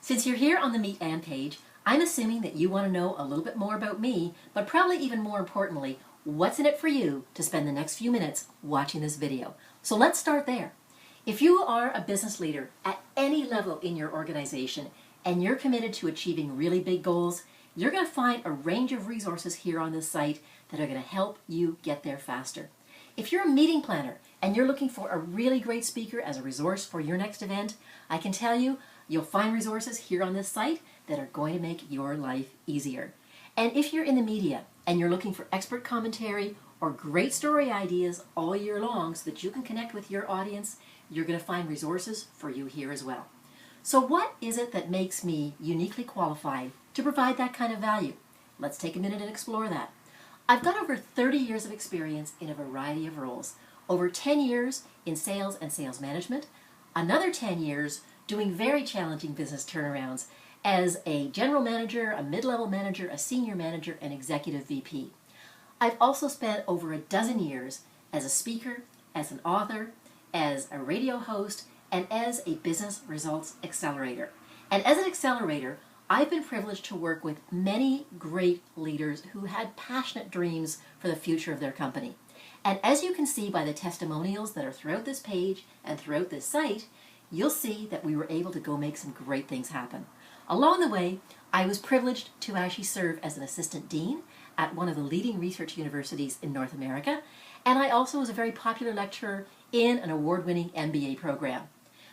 Since you're here on the Meet Anne page, I'm assuming that you want to know a little bit more about me, but probably even more importantly, what's in it for you to spend the next few minutes watching this video. So let's start there. If you are a business leader at any level in your organization and you're committed to achieving really big goals, you're going to find a range of resources here on this site that are going to help you get there faster. If you're a meeting planner and you're looking for a really great speaker as a resource for your next event, I can tell you, you'll find resources here on this site that are going to make your life easier. And if you're in the media and you're looking for expert commentary or great story ideas all year long so that you can connect with your audience, you're going to find resources for you here as well. So what is it that makes me uniquely qualified to provide that kind of value? Let's take a minute and explore that. I've got over 30 years of experience in a variety of roles. Over 10 years in sales and sales management, another 10 years doing very challenging business turnarounds as a general manager, a mid-level manager, a senior manager, and executive VP. I've also spent over a dozen years as a speaker, as an author, as a radio host, and as a business results accelerator. And as an accelerator, I've been privileged to work with many great leaders who had passionate dreams for the future of their company. And as you can see by the testimonials that are throughout this page and throughout this site, you'll see that we were able to go make some great things happen. Along the way, I was privileged to actually serve as an assistant dean at one of the leading research universities in North America, and I also was a very popular lecturer in an award-winning MBA program.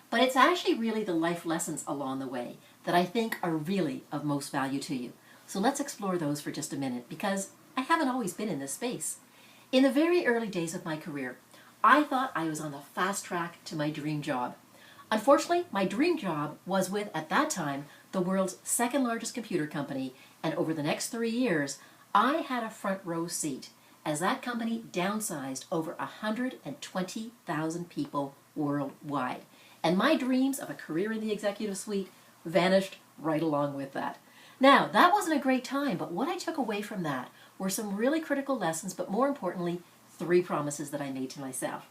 But it's actually really the life lessons along the way that I think are really of most value to you. So let's explore those for just a minute, because I haven't always been in this space. In the very early days of my career, I thought I was on the fast track to my dream job. Unfortunately, my dream job was with, at that time, the world's second largest computer company, and over the next 3 years, I had a front row seat as that company downsized over 120,000 people worldwide. And my dreams of a career in the executive suite vanished right along with that. Now, that wasn't a great time, but what I took away from that were some really critical lessons, but more importantly, 3 promises that I made to myself.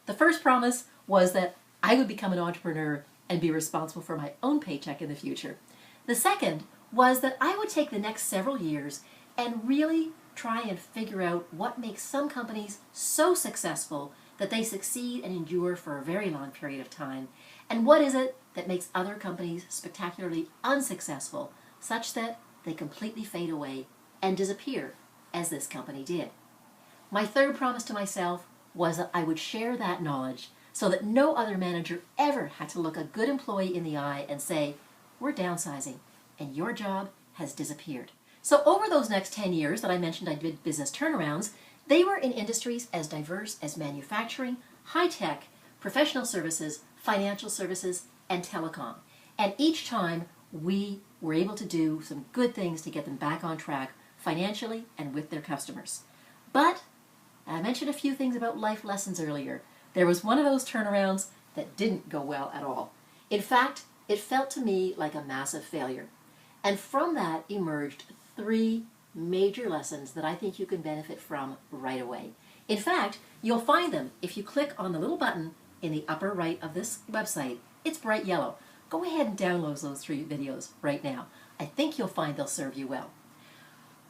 The first promise was that I would become an entrepreneur and be responsible for my own paycheck in the future. The second was that I would take the next several years and really try and figure out what makes some companies so successful that they succeed and endure for a very long period of time, and what is it that makes other companies spectacularly unsuccessful, such that they completely fade away and disappear, as this company did. My third promise to myself was that I would share that knowledge so that no other manager ever had to look a good employee in the eye and say, "We're downsizing, and your job has disappeared." So over those next 10 years that I mentioned I did business turnarounds, they were in industries as diverse as manufacturing, high-tech, professional services, financial services, and telecom. And each time we were able to do some good things to get them back on track financially and with their customers. But I mentioned a few things about life lessons earlier. There was one of those turnarounds that didn't go well at all. In fact, it felt to me like a massive failure. And from that emerged 3 major lessons that I think you can benefit from right away. In fact, you'll find them if you click on the little button in the upper right of this website. It's bright yellow. Go ahead and download those 3 videos right now. I think you'll find they'll serve you well.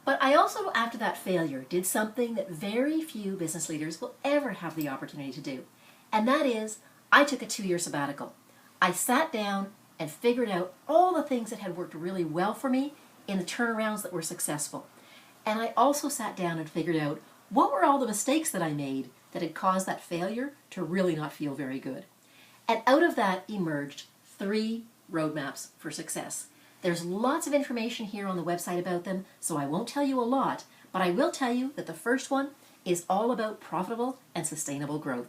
But I also, after that failure, did something that very few business leaders will ever have the opportunity to do. And that is, I took a 2-year sabbatical. I sat down and figured out all the things that had worked really well for me in the turnarounds that were successful. And I also sat down and figured out what were all the mistakes that I made that had caused that failure to really not feel very good. And out of that emerged 3 roadmaps for success. There's lots of information here on the website about them, so I won't tell you a lot, but I will tell you that the first one is all about profitable and sustainable growth.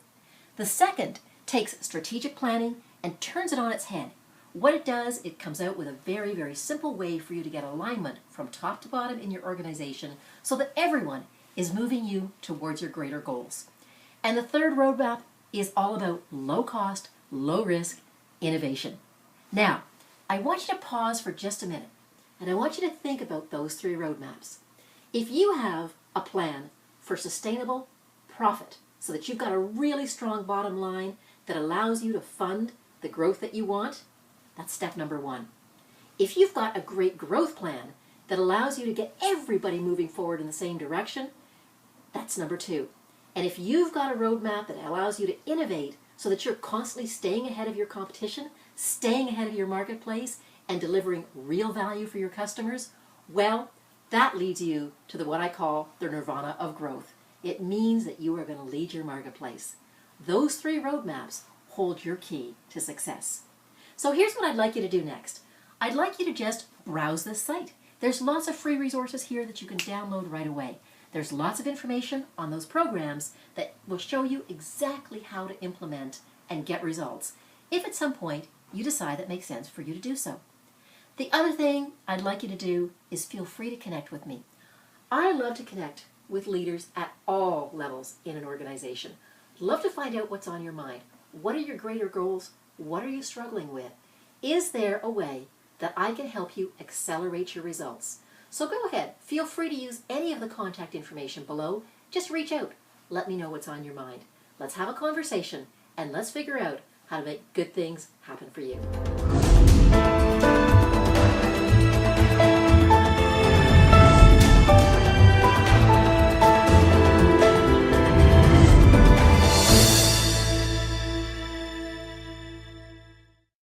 The second takes strategic planning and turns it on its head. What it does, it comes out with a very, very simple way for you to get alignment from top to bottom in your organization so that everyone is moving you towards your greater goals. And the third roadmap is all about low cost, low risk innovation. Now, I want you to pause for just a minute, and I want you to think about those 3 roadmaps. If you have a plan for sustainable profit, so that you've got a really strong bottom line that allows you to fund the growth that you want, that's step number 1. If you've got a great growth plan that allows you to get everybody moving forward in the same direction, that's number 2. And if you've got a roadmap that allows you to innovate so that you're constantly staying ahead of your competition, staying ahead of your marketplace, and delivering real value for your customers, well, that leads you to what I call the nirvana of growth. It means that you are going to lead your marketplace. Those 3 roadmaps hold your key to success. So here's what I'd like you to do next. I'd like you to just browse this site. There's lots of free resources here that you can download right away. There's lots of information on those programs that will show you exactly how to implement and get results, if at some point you decide that makes sense for you to do so. The other thing I'd like you to do is feel free to connect with me. I love to connect with leaders at all levels in an organization. Love to find out what's on your mind. What are your greater goals? What are you struggling with? Is there a way that I can help you accelerate your results? So go ahead, feel free to use any of the contact information below. Just reach out. Let me know what's on your mind. Let's have a conversation and let's figure out how to make good things happen for you.